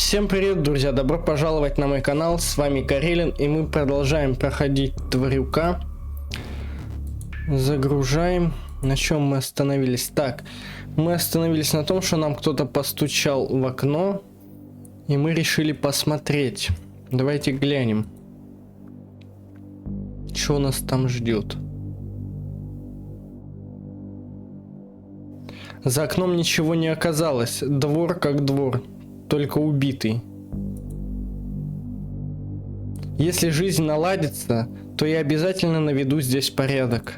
Всем привет, друзья! Добро пожаловать на мой канал, с вами Карелин, и мы продолжаем проходить Тварюка. Загружаем. На чем мы остановились? Так, мы остановились на том, что нам кто-то постучал в окно, и мы решили посмотреть. Давайте глянем, что нас там ждет. За окном ничего не оказалось, двор как двор. Только убитый. Если жизнь наладится, то я обязательно наведу здесь порядок.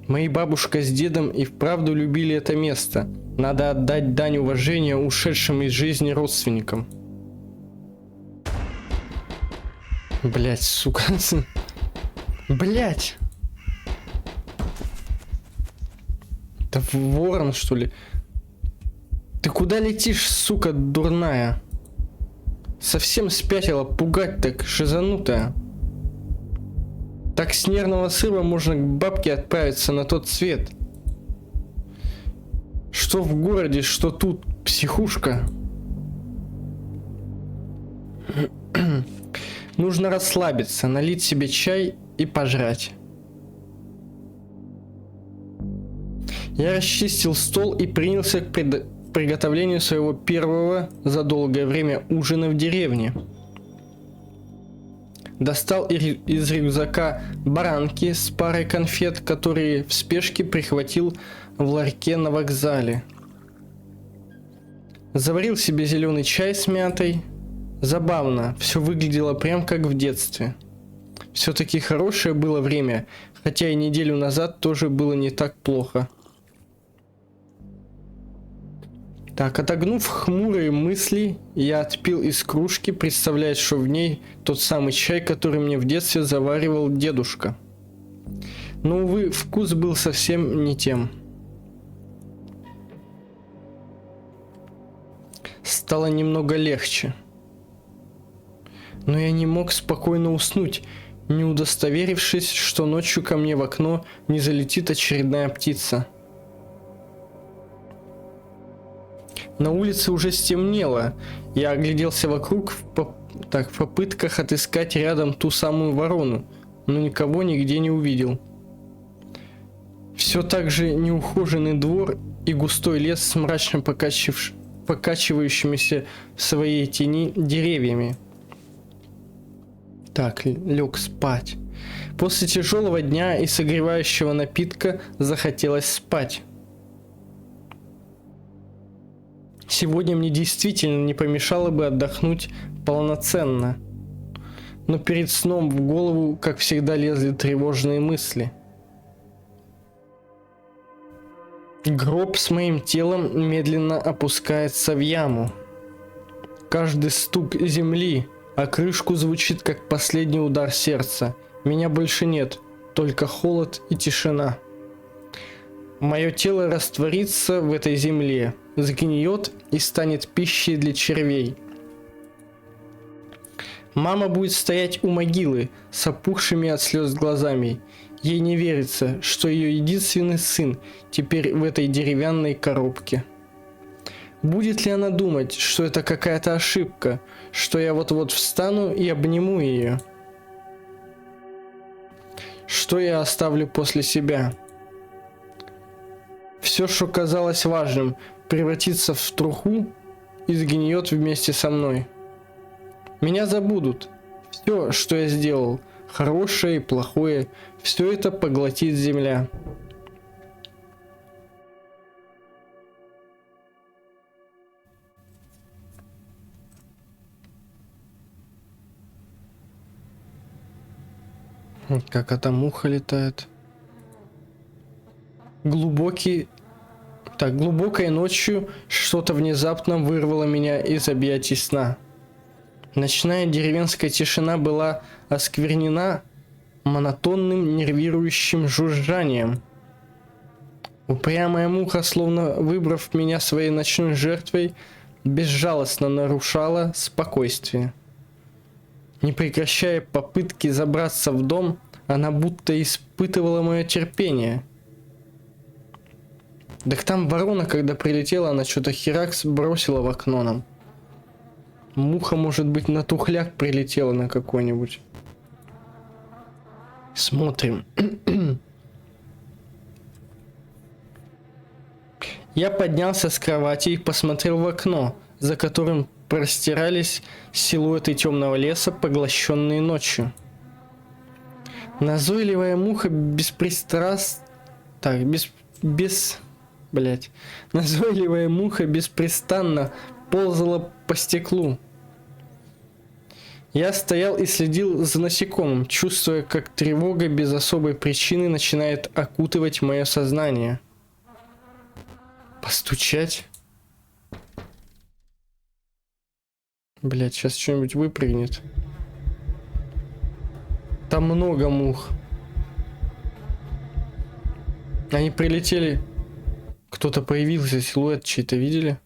Мои бабушка с дедом и вправду любили это место. Надо отдать дань уважения ушедшим из жизни родственникам. Блять, сука. Блять. Это ворон, что ли? Ты куда летишь, сука дурная? Совсем спятила, пугать так, шизанутая. Так с нервного срыва можно к бабке отправиться на тот свет. Что в городе, что тут, психушка. Нужно расслабиться, налить себе чай и пожрать. Я расчистил стол и принялся к приготовлению своего первого за долгое время ужина в деревне. Достал из рюкзака баранки с парой конфет, которые в спешке прихватил в ларьке на вокзале. Заварил себе зеленый чай с мятой. Забавно, все выглядело прям как в детстве. Все-таки хорошее было время, хотя и неделю назад тоже было не так плохо. Так, отогнув хмурые мысли, я отпил из кружки, представляя, что в ней тот самый чай, который мне в детстве заваривал дедушка. Но, увы, вкус был совсем не тем. Стало немного легче. Но я не мог спокойно уснуть, не удостоверившись, что ночью ко мне в окно не залетит очередная птица. На улице уже стемнело. Я огляделся вокруг в попытках отыскать рядом ту самую ворону, но никого нигде не увидел. Все так же неухоженный двор и густой лес с мрачно покачивающимися в своей тени деревьями. Так, лег спать. После тяжелого дня и согревающего напитка захотелось спать. Сегодня мне действительно не помешало бы отдохнуть полноценно. Но перед сном в голову, как всегда, лезли тревожные мысли. Гроб с моим телом медленно опускается в яму. Каждый стук земли о крышку звучит как последний удар сердца. Меня больше нет, только холод и тишина. Мое тело растворится в этой земле, сгниет и станет пищей для червей. Мама будет стоять у могилы с опухшими от слез глазами. Ей не верится, что ее единственный сын теперь в этой деревянной коробке. Будет ли она думать, что это какая-то ошибка, что я вот-вот встану и обниму ее? Что я оставлю после себя? Все, что казалось важным, превратится в труху и сгниет вместе со мной. Меня забудут. Все, что я сделал, хорошее и плохое, все это поглотит земля. Какая-то муха летает. Глубокой ночью что-то внезапно вырвало меня из объятий сна. Ночная деревенская тишина была осквернена монотонным нервирующим жужжанием. Упрямая муха, словно выбрав меня своей ночной жертвой, безжалостно нарушала спокойствие. Не прекращая попытки забраться в дом, она будто испытывала мое терпение. Так там ворона, когда прилетела, она что-то херакс бросила в окно нам. Муха, может быть, на тухляк прилетела на какой-нибудь. Смотрим. Я поднялся с кровати и посмотрел в окно, за которым простирались силуэты темного леса, поглощенные ночью. Назойливая муха Назойливая муха беспрестанно ползала по стеклу. Я стоял и следил за насекомым, чувствуя, как тревога без особой причины начинает окутывать мое сознание. Постучать? Блять, сейчас что-нибудь выпрыгнет. Там много мух. Они прилетели. Кто-то появился, силуэт чей-то, видели?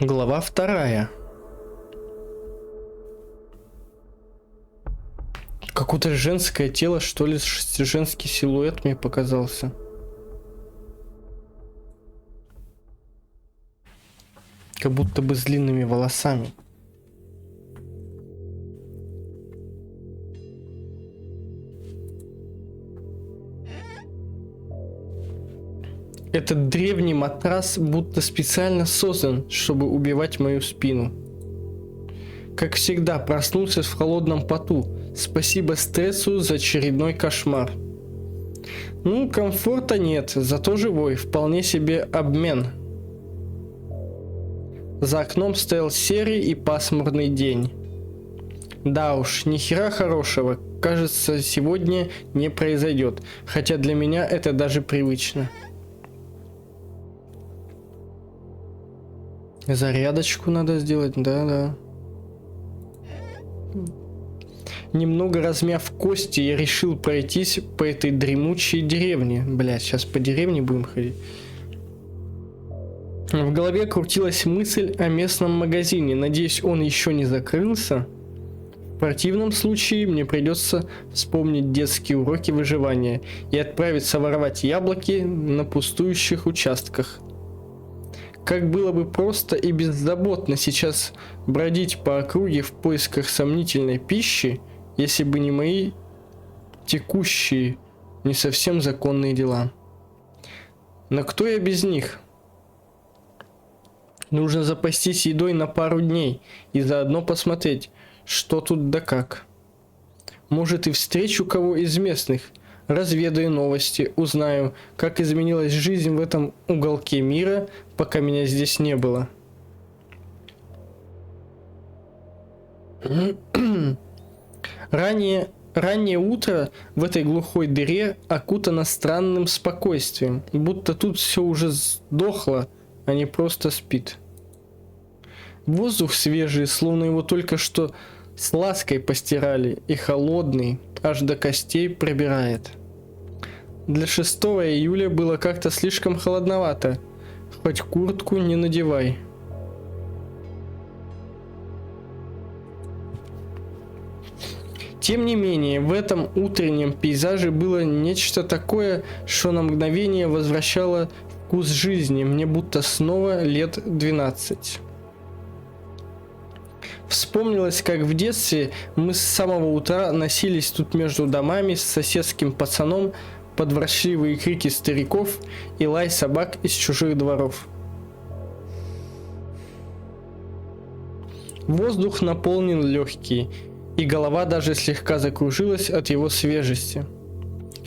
Глава 2. Какое-то женское тело, что ли, женский силуэт мне показался. Как будто бы с длинными волосами. Этот древний матрас будто специально создан, чтобы убивать мою спину. Как всегда, проснулся в холодном поту. Спасибо стрессу за очередной кошмар. Ну, комфорта нет, зато живой, вполне себе обмен. За окном стоял серый и пасмурный день. Да уж, ни хера хорошего, кажется, сегодня не произойдет, хотя для меня это даже привычно. Зарядочку надо сделать, да. Немного размяв кости, я решил пройтись по этой дремучей деревне. Блять, сейчас по деревне будем ходить. В голове крутилась мысль о местном магазине. Надеюсь, он еще не закрылся. В противном случае мне придется вспомнить детские уроки выживания и отправиться воровать яблоки на пустующих участках. Как было бы просто и беззаботно сейчас бродить по округе в поисках сомнительной пищи, если бы не мои текущие, не совсем законные дела. Но кто я без них? Нужно запастись едой на пару дней и заодно посмотреть, что тут да как. Может, и встречу кого из местных, разведаю новости, узнаю, как изменилась жизнь в этом уголке мира, пока меня здесь не было. Раннее утро в этой глухой дыре окутано странным спокойствием, будто тут все уже сдохло, а не просто спит. Воздух свежий, словно его только что с лаской постирали, и холодный, аж до костей пробирает. Для 6 июля было как-то слишком холодновато, хоть куртку не надевай. Тем не менее, в этом утреннем пейзаже было нечто такое, что на мгновение возвращало вкус жизни, мне будто снова лет 12. Вспомнилось, как в детстве мы с самого утра носились тут между домами с соседским пацаном под ворчливые крики стариков и лай собак из чужих дворов. Воздух наполнен легкий, и голова даже слегка закружилась от его свежести.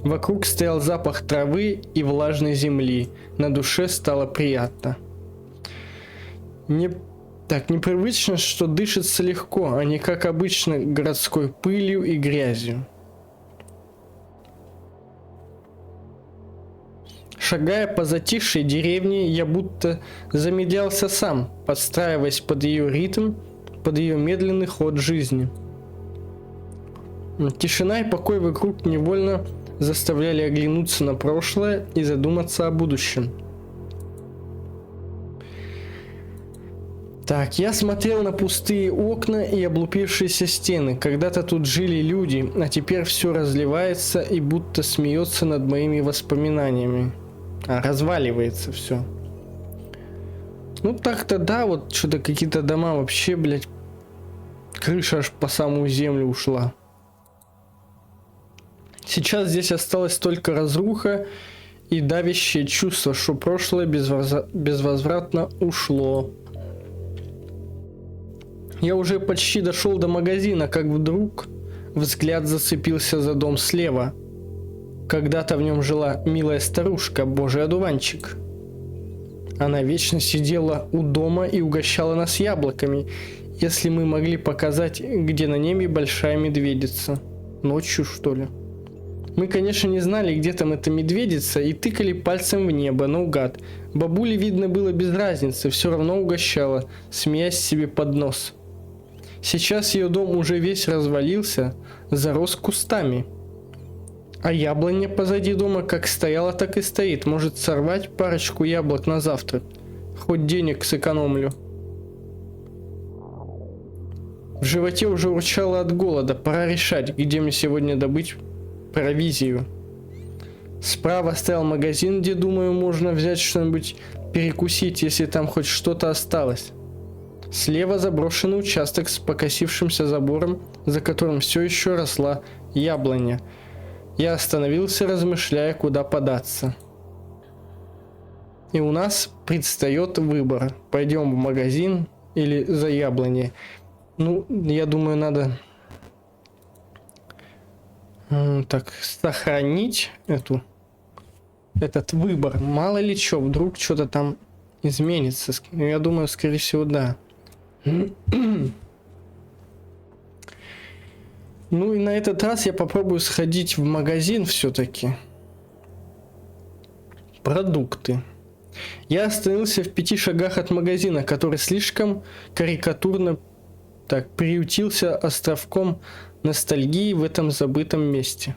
Вокруг стоял запах травы и влажной земли, на душе стало приятно. Так непривычно, что дышится легко, а не как обычно городской пылью и грязью. Шагая по затихшей деревне, я будто замедлялся сам, подстраиваясь под ее ритм, под ее медленный ход жизни. Тишина и покой вокруг невольно заставляли оглянуться на прошлое и задуматься о будущем. Так, я смотрел на пустые окна и облупившиеся стены. Когда-то тут жили люди, а теперь все разливается и будто смеется над моими воспоминаниями. разваливается все. Ну так-то да, вот что-то какие-то дома вообще, блядь, крыша аж по самую землю ушла. Сейчас здесь осталась только разруха и давящее чувство, что прошлое безвозвратно ушло. Я уже почти дошел до магазина, как вдруг взгляд зацепился за дом слева. Когда-то в нем жила милая старушка, божий одуванчик. Она вечно сидела у дома и угощала нас яблоками, если мы могли показать, где на небе большая медведица. Ночью, что ли? Мы, конечно, не знали, где там эта медведица, и тыкали пальцем в небо, наугад. Бабуле, видно, было без разницы, все равно угощала, смеясь себе под нос. Сейчас ее дом уже весь развалился, зарос кустами. А яблоня позади дома как стояла, так и стоит. Может сорвать парочку яблок на завтрак. Хоть денег сэкономлю. В животе уже урчало от голода. Пора решать, где мне сегодня добыть провизию. Справа стоял магазин, где, думаю, можно взять что-нибудь перекусить, если там хоть что-то осталось. Слева заброшенный участок с покосившимся забором, за которым все еще росла яблоня. Я остановился, размышляя, куда податься. И у нас предстает выбор. Пойдем в магазин или за яблоней. Ну, я думаю, надо так сохранить этот выбор. Мало ли что, вдруг что-то там изменится. Я думаю, скорее всего, да. Ну и на этот раз я попробую сходить в магазин все-таки. Продукты. Я остановился в 5 шагах от магазина, который слишком карикатурно так приютился островком ностальгии в этом забытом месте.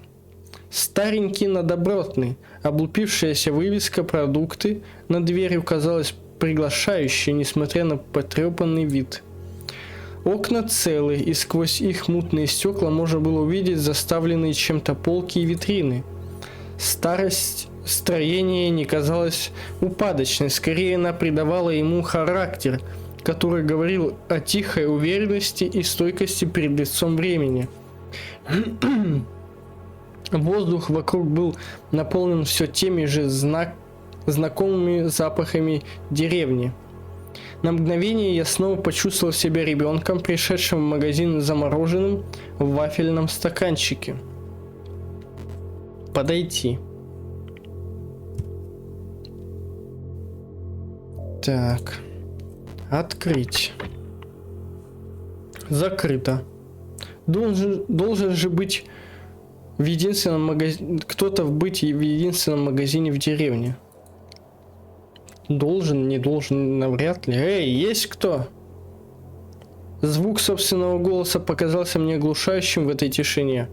Старенький, но добротный, облупившаяся вывеска «Продукты» над дверью казалась приглашающей, несмотря на потрепанный вид. Окна целы, и сквозь их мутные стекла можно было увидеть заставленные чем-то полки и витрины. Старость строения не казалась упадочной, скорее она придавала ему характер, который говорил о тихой уверенности и стойкости перед лицом времени. Воздух вокруг был наполнен все теми же знакомыми запахами деревни. На мгновение я снова почувствовал себя ребенком, пришедшим в магазин замороженным в вафельном стаканчике. Подойти. Так. Открыть. Закрыто. Должен же быть в единственном магазине... Кто-то быть в единственном магазине в деревне. Должен, не должен, навряд ли. Эй, есть кто? Звук собственного голоса показался мне оглушающим в этой тишине.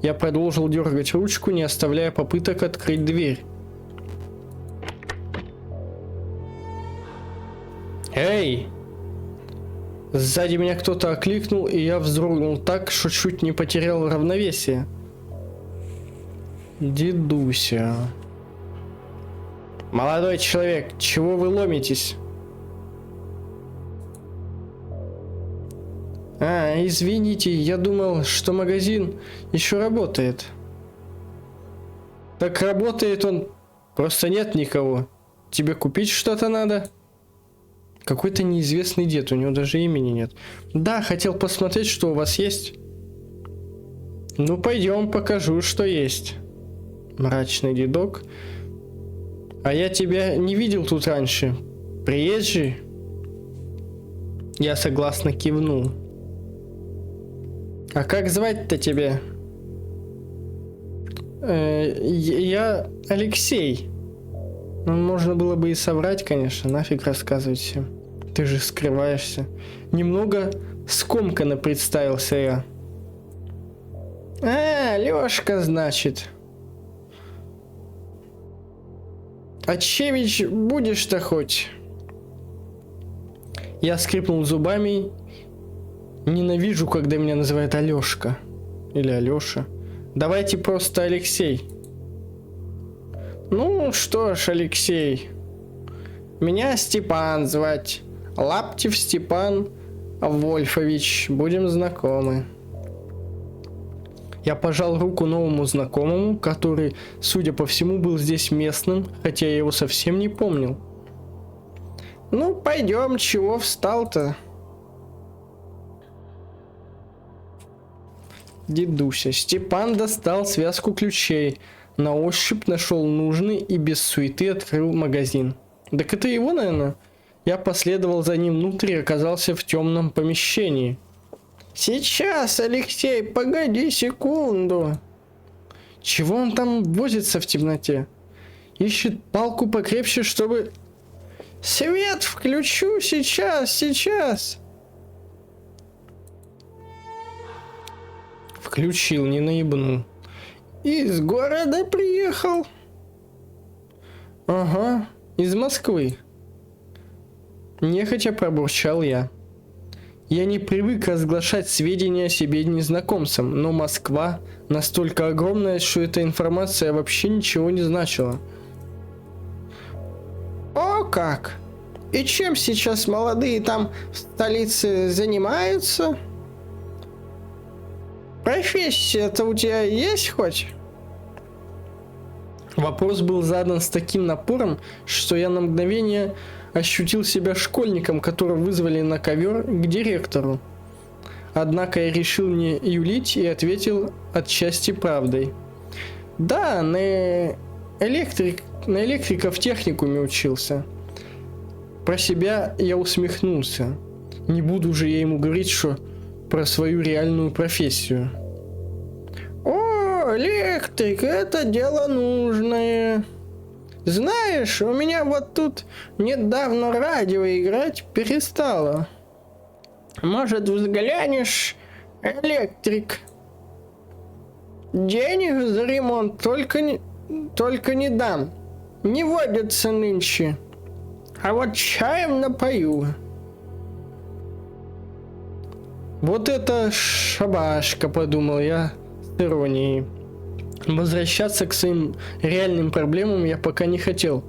Я продолжил дергать ручку, не оставляя попыток открыть дверь. Эй! Сзади меня кто-то окликнул, и я вздрогнул так, что чуть не потерял равновесие. Дедуся. Молодой человек, чего вы ломитесь? Извините, я думал, что магазин еще работает. Так работает он, просто нет никого. Тебе купить что-то надо? Какой-то неизвестный дед, у него даже имени нет. Да, хотел посмотреть, что у вас есть. Ну, пойдем, покажу, что есть. Мрачный дедок. А я тебя не видел тут раньше. Приезжий? Я согласно кивнул. А как звать-то тебя? Я Алексей. Ну, можно было бы и соврать, конечно. Нафиг рассказывать всем. Ты же скрываешься. Немного скомканно представился я. Лёшка, значит. Отчевич будешь-то хоть? Я скрипнул зубами. Ненавижу, когда меня называют Алёшка. Или Алёша. Давайте просто Алексей. Ну что ж, Алексей, меня Степан звать. Лаптев Степан Вольфович, будем знакомы. Я пожал руку новому знакомому, который, судя по всему, был здесь местным, хотя я его совсем не помнил. Ну, пойдем, чего встал-то? Дедуся. Степан достал связку ключей, на ощупь нашел нужный и без суеты открыл магазин. Так это его, наверное? Я последовал за ним внутрь и оказался в темном помещении. Сейчас, Алексей, погоди секунду. Чего он там возится в темноте? Ищет палку покрепче, чтобы... Свет включу сейчас. Включил, не наебнул. Из города приехал? Ага, из Москвы. Нехотя пробурчал я. Я не привык разглашать сведения о себе незнакомцам, но Москва настолько огромная, что эта информация вообще ничего не значила. О как! И чем сейчас молодые там в столице занимаются? Профессия-то у тебя есть хоть? Вопрос был задан с таким напором, что я на мгновение ощутил себя школьником, которого вызвали на ковер к директору. Однако я решил не юлить и ответил отчасти правдой. Да, на электрика в техникуме учился. Про себя я усмехнулся. Не буду же я ему говорить, что про свою реальную профессию. О, электрик, это дело нужное. Знаешь, у меня вот тут недавно радио играть перестало. Может, взглянешь, электрик? Денег за ремонт только не дам. Не водятся нынче. А вот чаем напою. Вот это шабашка, подумал я с иронией. Возвращаться к своим реальным проблемам я пока не хотел,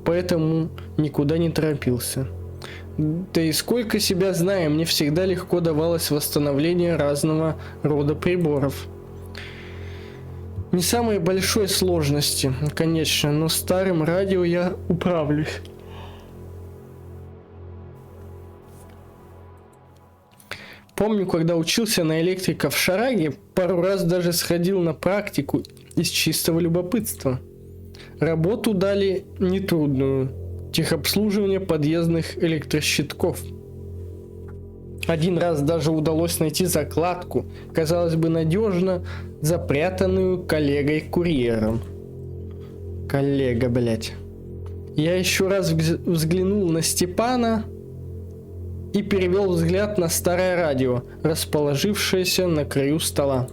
поэтому никуда не торопился. Да и сколько себя знаю, мне всегда легко давалось восстановление разного рода приборов. Не самой большой сложности, конечно, но старым радио я управлюсь. Помню, когда учился на электрика в Шараге, пару раз даже сходил на практику из чистого любопытства. Работу дали нетрудную – техобслуживание подъездных электрощитков. Один раз даже удалось найти закладку, казалось бы, надежно запрятанную коллегой-курьером. Коллега, блять. Я еще раз взглянул на Степана и перевел взгляд на старое радио, расположившееся на краю стола.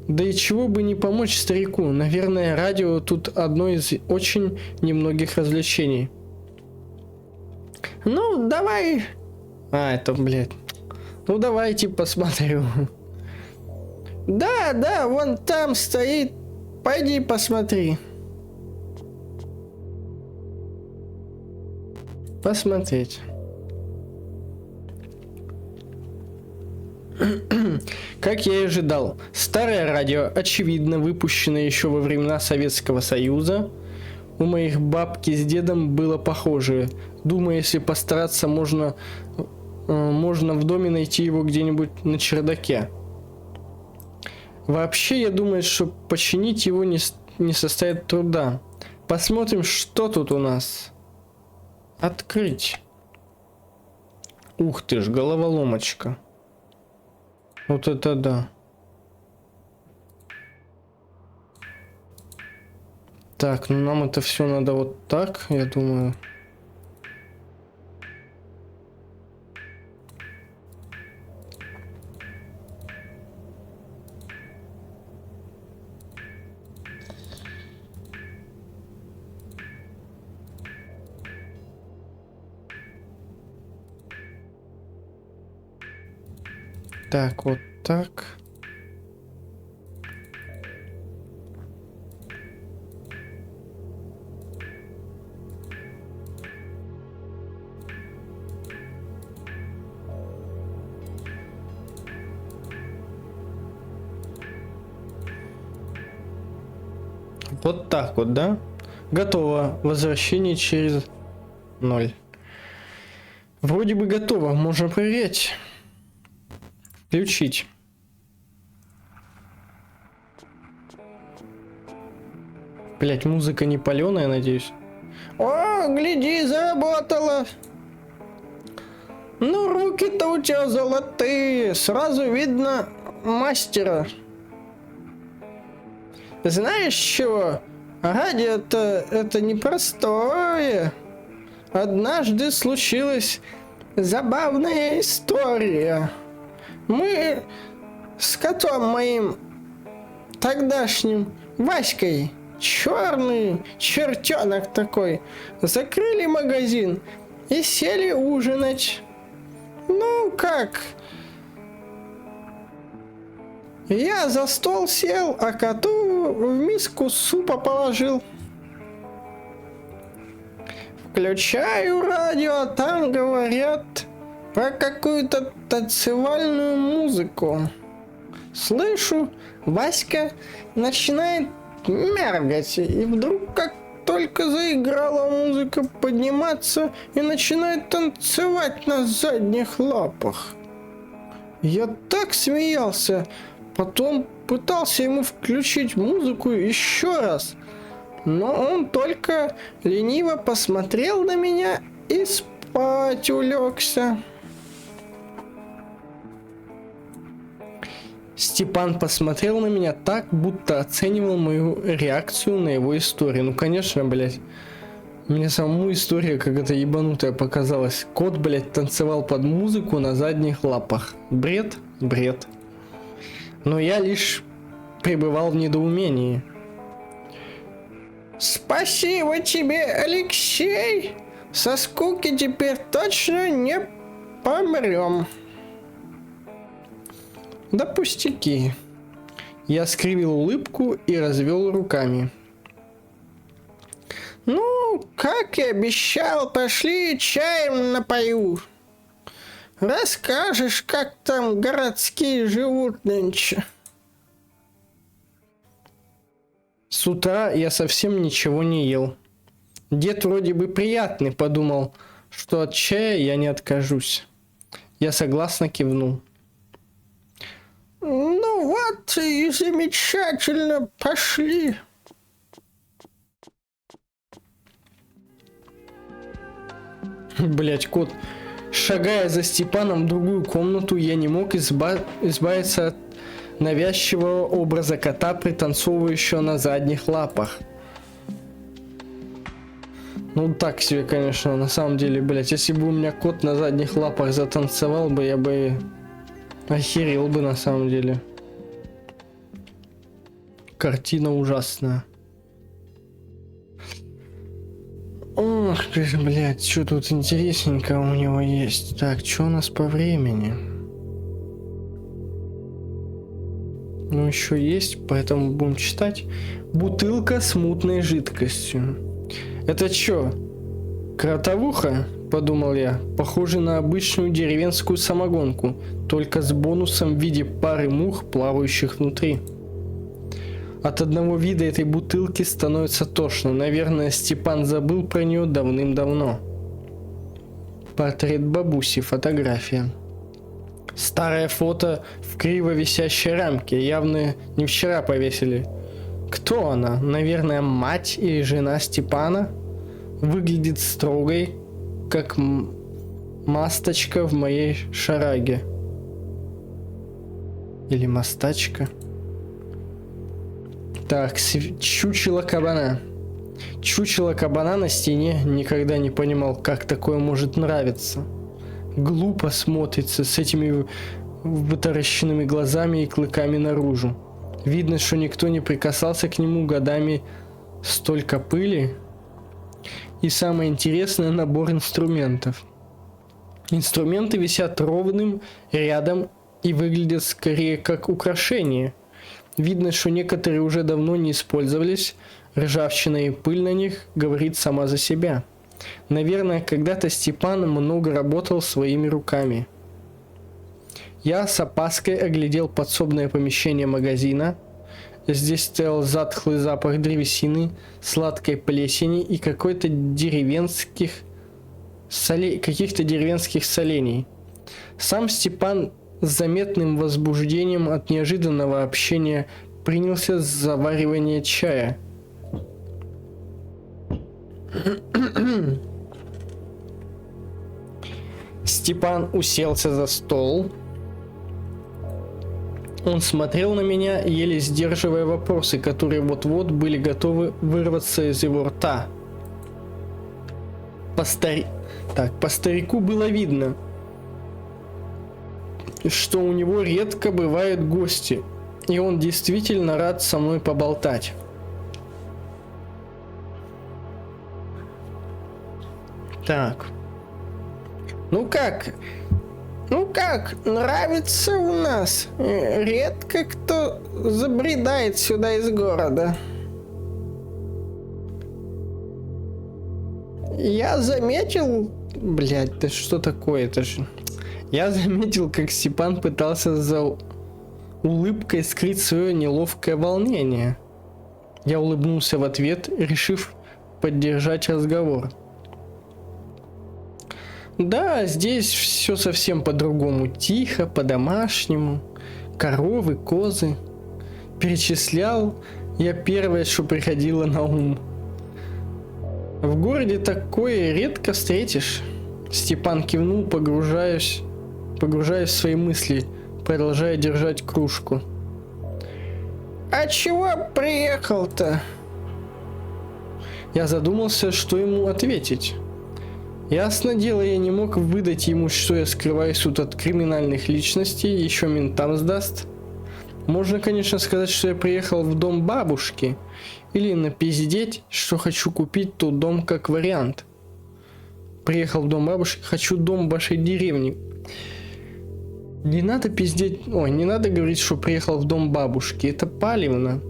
Да и чего бы не помочь старику, наверное, радио тут одно из очень немногих развлечений. Ну, давай... это, блядь. Ну, давайте посмотрю. Да, вон там стоит. Пойди посмотри. Посмотреть. Как я и ожидал, старое радио, очевидно выпущенное еще во времена Советского Союза, у моих бабки с дедом было похожее. Думаю, если постараться, можно в доме найти его где-нибудь на чердаке. Вообще, я думаю, что починить его не составит труда. Посмотрим, что тут у нас. Открыть. Ух ты ж, головоломочка. Вот это да. Так, ну нам это все надо вот так, я думаю. Так, вот так. Вот так вот, да? Готово. Возвращение через 0. Вроде бы готово. Можно проверять. Включить. Блять, музыка не паленая, надеюсь. О, гляди, заработало. Ну, руки-то у тебя золотые. Сразу видно мастера. Знаешь чего? Радио-то это непростое. Однажды случилась забавная история. Мы с котом моим тогдашним Васькой, черный чертенок такой, закрыли магазин и сели ужинать. Ну как? Я за стол сел, а коту в миску супа положил. Включаю радио, а там говорят про какую-то танцевальную музыку. Слышу, Васька начинает мергать, и вдруг, как только заиграла музыка, подниматься и начинает танцевать на задних лапах. Я так смеялся, потом пытался ему включить музыку еще раз, но он только лениво посмотрел на меня и спать улегся. Степан посмотрел на меня так, будто оценивал мою реакцию на его историю. Ну, конечно, блядь. Мне саму история какая-то ебанутая показалась. Кот, блядь, танцевал под музыку на задних лапах. Бред? Бред. Но я лишь пребывал в недоумении. Спасибо тебе, Алексей. Со скуки теперь точно не помрем. Да пустяки. Я скривил улыбку и развел руками. Ну, как и обещал, пошли чаем напою. Расскажешь, как там городские живут нынче. С утра я совсем ничего не ел. Дед вроде бы приятный, подумал, что от чая я не откажусь. Я согласно кивнул. Ну вот и замечательно, пошли. Блять, кот. Шагая за Степаном в другую комнату, я не мог избавиться от навязчивого образа кота, пританцовывающего на задних лапах. Ну так себе, конечно, на самом деле, блять, если бы у меня кот на задних лапах затанцевал бы, я бы охерел бы на самом деле. Картина ужасная. Ох ты ж, блядь, что тут интересненького у него есть. Так, что у нас по времени? Ну, еще есть, поэтому будем читать. Бутылка с мутной жидкостью. Это что, кротовуха? Подумал я. Похоже на обычную деревенскую самогонку, только с бонусом в виде пары мух, плавающих внутри. От одного вида этой бутылки становится тошно. Наверное, Степан забыл про нее давным-давно. Портрет бабуси, фотография. Старое фото в криво висящей рамке. Явно не вчера повесили. Кто она? Наверное, мать или жена Степана? Выглядит строгой, как масточка в моей шараге. Или мастачка. Так, чучело кабана. Чучело кабана на стене. Никогда не понимал, как такое может нравиться. Глупо смотрится с этими вытаращенными глазами и клыками наружу. Видно, что никто не прикасался к нему годами. Столько пыли. И самое интересное, набор инструментов. Инструменты висят ровным рядом и выглядят скорее как украшение. Видно, что некоторые уже давно не использовались. Ржавчина и пыль на них говорит сама за себя. Наверное, когда-то Степан много работал своими руками. Я с опаской оглядел подсобное помещение магазина. Здесь стоял затхлый запах древесины, сладкой плесени и каких-то деревенских солений. Сам Степан с заметным возбуждением от неожиданного общения принялся за заваривание чая. Степан уселся за стол. Он смотрел на меня, еле сдерживая вопросы, которые вот-вот были готовы вырваться из его рта. По старику было видно, что у него редко бывают гости, и он действительно рад со мной поболтать. Так. Ну как, нравится у нас? Редко кто забредает сюда из города. Я заметил... Блядь, да что такое это же? Я заметил, как Степан пытался за улыбкой скрыть свое неловкое волнение. Я улыбнулся в ответ, решив поддержать разговор. Да, здесь все совсем по-другому. Тихо, по-домашнему. Коровы, козы. Перечислял я первое, что приходило на ум. В городе такое редко встретишь. Степан кивнул, погружаясь в свои мысли, продолжая держать кружку. А чего приехал-то? Я задумался, что ему ответить. Ясно дело, я не мог выдать ему, что я скрываюсь тут от криминальных личностей, еще ментам сдаст. Можно, конечно, сказать, что я приехал в дом бабушки, или напиздеть, что хочу купить тот дом как вариант. Приехал в дом бабушки, хочу дом в вашей деревне. Не надо пиздеть, не надо говорить, что приехал в дом бабушки, это палевно.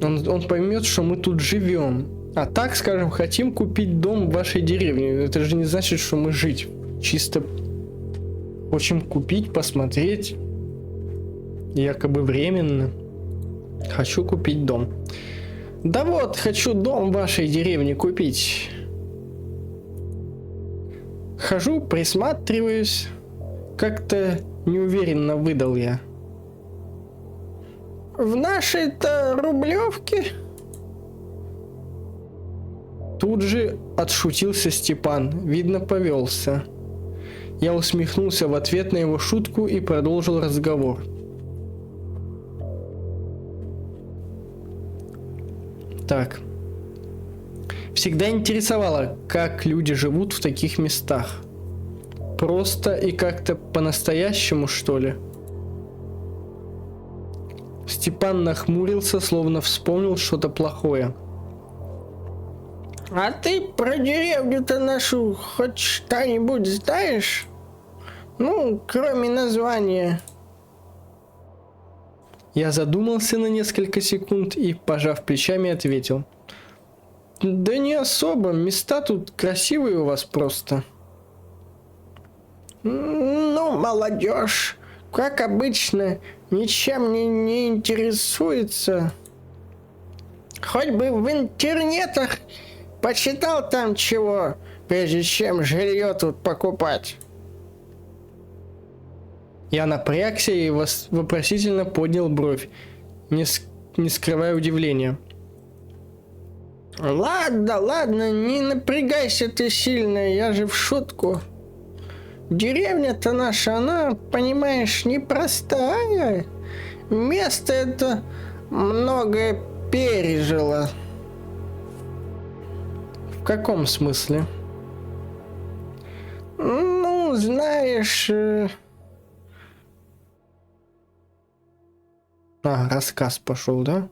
Он поймет, что мы тут живем. А так, скажем, хотим купить дом в вашей деревне. Это же не значит, что мы жить. Чисто хочем купить, посмотреть. Якобы временно. Хочу купить дом. Да вот, хочу дом в вашей деревне купить. Хожу, присматриваюсь. Как-то неуверенно выдал я. В нашей-то Рублевке... Тут же отшутился Степан, видно, повелся. Я усмехнулся в ответ на его шутку и продолжил разговор. Так. Всегда интересовало, как люди живут в таких местах. Просто и как-то по-настоящему, что ли? Степан нахмурился, словно вспомнил что-то плохое. А ты про деревню-то нашу хоть что-нибудь знаешь? Ну, кроме названия. Я задумался на несколько секунд и, пожав плечами, ответил. Да не особо, места тут красивые у вас просто. Ну, молодежь, как обычно, ничем не интересуется. Хоть бы в интернетах почитал там чего, прежде чем жилье тут покупать. Я напрягся и вопросительно поднял бровь, не скрывая удивления. Ладно, не напрягайся ты сильно, я же в шутку. Деревня-то наша, она, понимаешь, непростая. Место это многое пережило. В каком смысле? Ну, знаешь... рассказ пошел, да?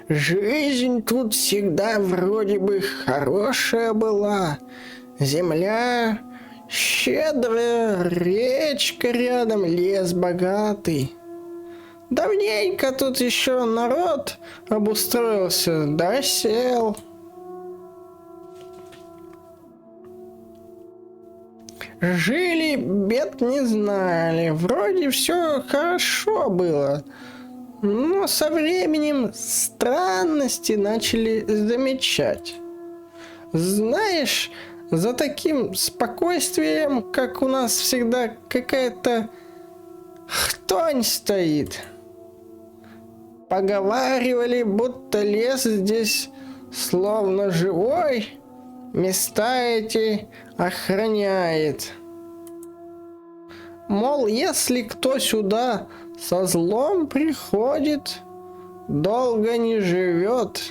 Жизнь тут всегда вроде бы хорошая была. Земля щедрая, речка рядом, лес богатый. Давненько тут еще народ обустроился, досел. Жили, бед не знали, вроде все хорошо было. Но со временем странности начали замечать. Знаешь, за таким спокойствием, как у нас всегда, какая-то хтонь стоит. Поговаривали, будто лес здесь словно живой, места эти охраняет. Мол, если кто сюда со злом приходит, долго не живет.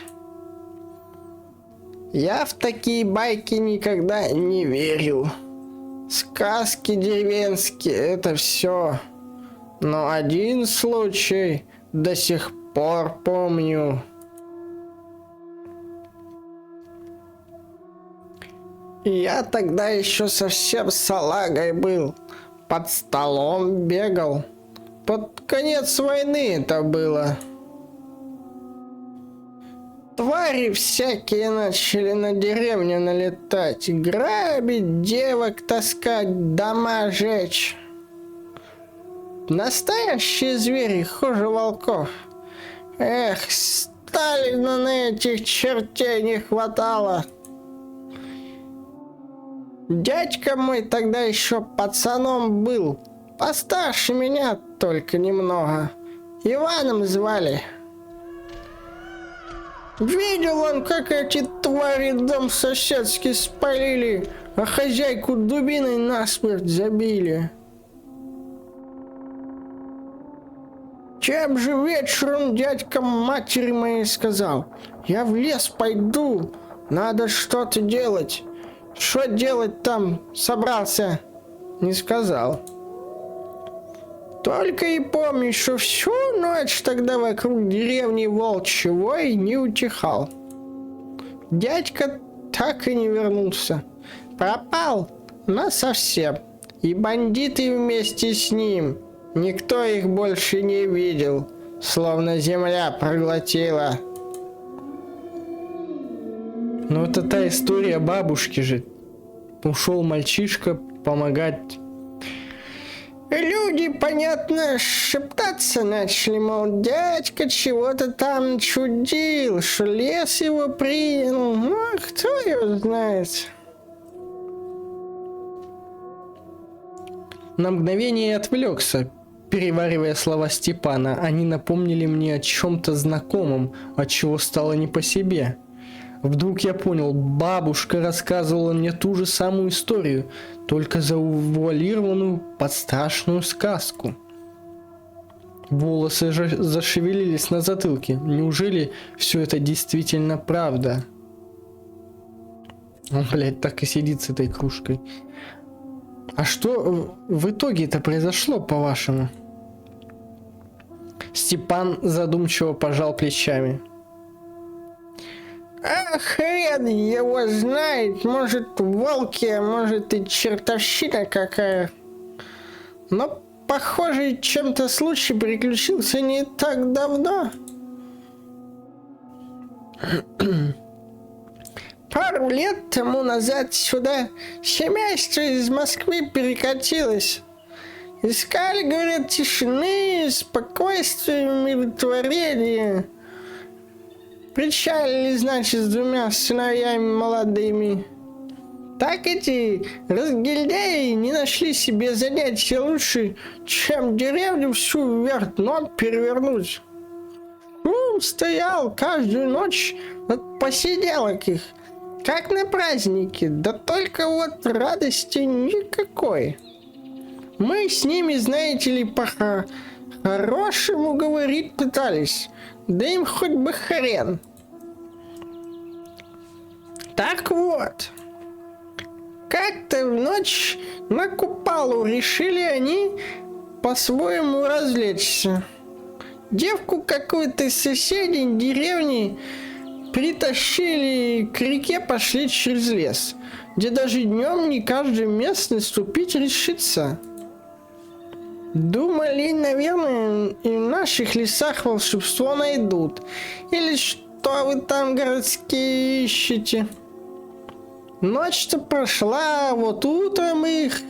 Я в такие байки никогда не верил. Сказки деревенские — это все. Но один случай до сих пор помню. Я тогда еще совсем салагой был. Под столом бегал. Под конец войны это было. Твари всякие начали на деревню налетать, грабить, девок таскать, дома жечь. Настоящие звери, хуже волков. Эх, Сталина на этих чертей не хватало. Дядька мой тогда еще пацаном был, постарше меня только немного. Иваном звали. Видел он, как эти твари дом соседский спалили, а хозяйку дубиной насмерть забили. Чем же вечером дядька матери моей сказал: я в лес пойду, надо что-то делать. Что делать там собрался? Не сказал. Только и помню, что всю ночь тогда вокруг деревни волчий вой не утихал. Дядька так и не вернулся. Пропал насовсем. И бандиты вместе с ним. Никто их больше не видел. Словно земля проглотила. Ну это та история бабушки же. Ушел мальчишка помогать. Люди, понятно, шептаться начали, мол, дядька чего-то там чудил, что лес его принял. Ну, а кто его знает? На мгновение отвлекся, переваривая слова Степана. Они напомнили мне о чем-то знакомом, от чего стало не по себе. Вдруг я понял, бабушка рассказывала мне ту же самую историю, только завуалированную под страшную сказку. Волосы же зашевелились на затылке. Неужели все это действительно правда? Он, блядь, так и сидит с этой кружкой. А что в итоге-то произошло, по-вашему? Степан задумчиво пожал плечами. А хрен его знает, может волки, а может и чертовщина какая. Но, похоже, чем-то случай приключился не так давно. Пару лет тому назад сюда семейство из Москвы перекатилось. Искали, говорят, тишины, спокойствия, умиротворения. Причалили, значит, с двумя сыновьями молодыми. Так эти разгильдяи не нашли себе занятия лучше, чем деревню всю вверх ног перевернуть. Шум стоял каждую ночь от посиделок их, как на празднике, да только вот радости никакой. Мы с ними, знаете ли, по-хорошему говорить пытались. Да им хоть бы хрен. Так вот, как-то в ночь на Купалу решили они по-своему развлечься. Девку какую-то из соседей деревни притащили к реке, пошли через лес, где даже днем не каждый местный ступить решится. Думали, наверное, и в наших лесах волшебство найдут. Или что вы там городские ищете? Ночь-то прошла, вот утром их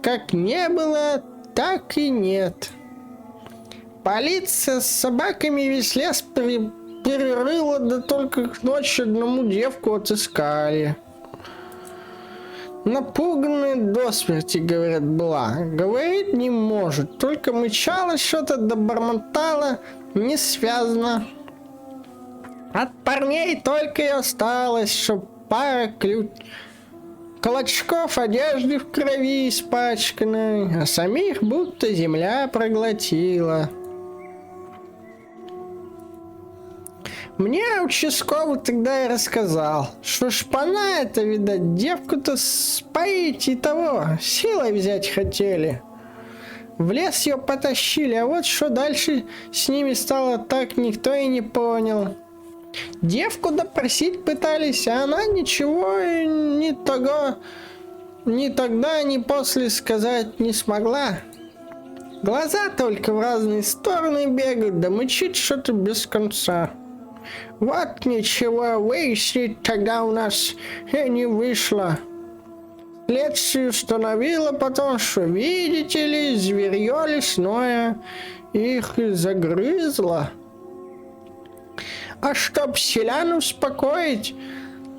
как не было, так и нет. Полиция с собаками весь лес перерыла, да только к ночи одному девку отыскали. Напуганная до смерти, говорят, была. Говорить не может, только мычала что-то, да бормотала, не связано. От парней только и осталось, что пара клочков одежды в крови испачканной, а самих будто земля проглотила. Мне участковый тогда и рассказал, что шпана это, видать, девку-то споить и того, силой взять хотели. В лес ее потащили, а вот что дальше с ними стало, так никто и не понял. Девку допросить пытались, а она ничего ни тогда, ни после сказать не смогла. Глаза только в разные стороны бегают, да мычит что-то без конца. Вот ничего выяснить тогда у нас и не вышло. Следствие установило потом, что, видите ли, зверье лесное их загрызло. А чтоб селян успокоить,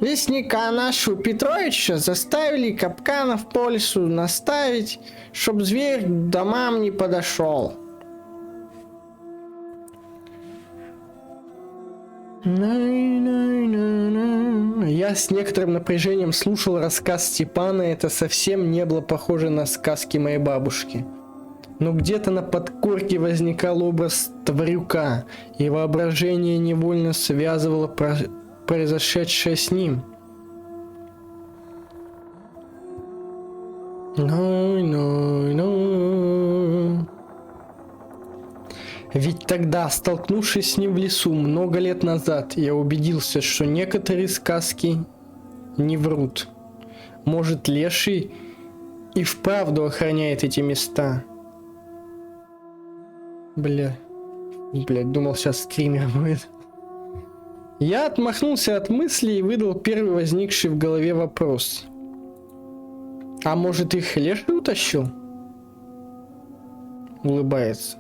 лесника нашего Петровича заставили капканов по лесу наставить, чтоб зверь к домам не подошел. Я с некоторым напряжением слушал рассказ Степана, это совсем не было похоже на сказки моей бабушки. Но где-то на подкорке возникал образ Тварюка, и воображение невольно связывало произошедшее с ним. Ведь тогда, столкнувшись с ним в лесу много лет назад, я убедился, что некоторые сказки не врут. Может, леший и вправду охраняет эти места. Блядь, думал, сейчас скример будет. Я отмахнулся от мысли и выдал первый возникший в голове вопрос. А может, их леший утащил? Улыбается.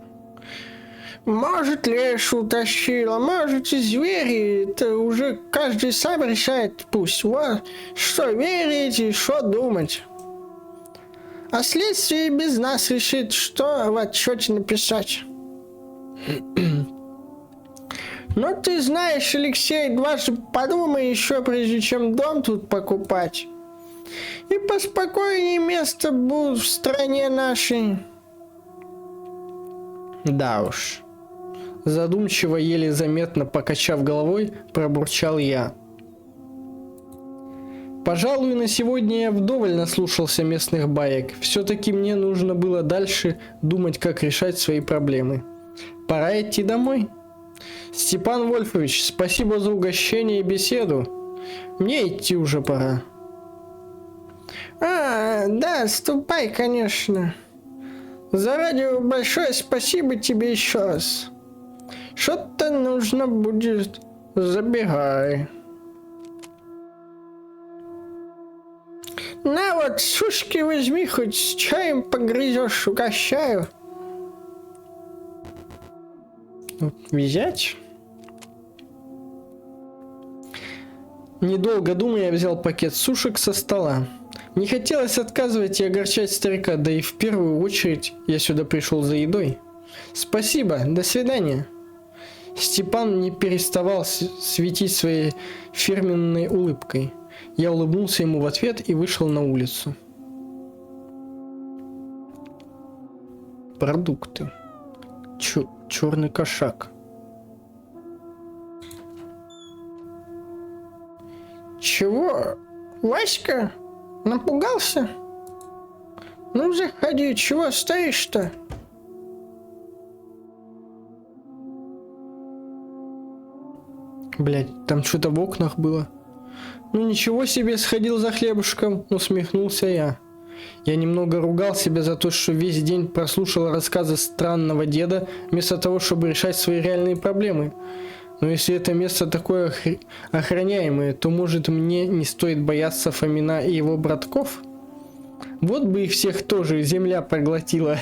Может, леший утащил, а может и звери. Это уже каждый сам решает, пусть. Вот, что верить и что думать. А следствие без нас решит, что в отчете написать. Ну, ты знаешь, Алексей, дважды подумай еще, прежде чем дом тут покупать. И поспокойнее место будет в стране нашей. Да уж. Задумчиво, еле заметно покачав головой, пробурчал я. Пожалуй, на сегодня я вдоволь наслушался местных баек. Все-таки мне нужно было дальше думать, как решать свои проблемы. Пора идти домой. Степан Вольфович, спасибо за угощение и беседу. Мне идти уже пора. Да, ступай, конечно. За радио большое спасибо тебе еще раз. Что-то нужно будет, забегай. На вот, сушки возьми, хоть с чаем погрызешь, угощаю. Взять? Недолго думая, я взял пакет сушек со стола. Не хотелось отказывать и огорчать старика, да и в первую очередь я сюда пришел за едой. Спасибо, до свидания. Степан не переставал светить своей фирменной улыбкой. Я улыбнулся ему в ответ и вышел на улицу. Продукты. Черный кошак. Чего? Васька? Напугался? Ну, заходи, чего стоишь-то? Блять, там что-то в окнах было. Ну ничего себе, сходил за хлебушком, усмехнулся я. Я немного ругал себя за то, что весь день прослушал рассказы странного деда, вместо того, чтобы решать свои реальные проблемы. Но если это место такое охраняемое, то может мне не стоит бояться Фомина и его братков? Вот бы их всех тоже земля проглотила.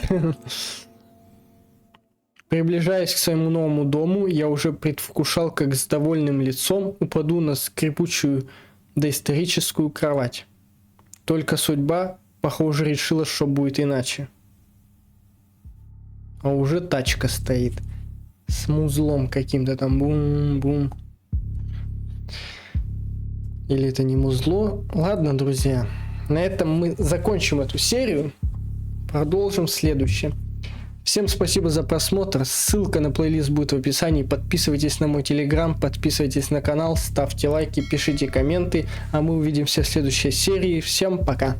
Приближаясь к своему новому дому, я уже предвкушал, как с довольным лицом упаду на скрипучую доисторическую кровать. Только судьба, похоже, решила, что будет иначе. А уже тачка стоит. С музлом каким-то там. Бум-бум. Или это не музло? Ладно, друзья. На этом мы закончим эту серию. Продолжим следующее. Всем спасибо за просмотр. Ссылка на плейлист будет в описании. Подписывайтесь на мой телеграм, подписывайтесь на канал, ставьте лайки, пишите комменты. А мы увидимся в следующей серии. Всем пока.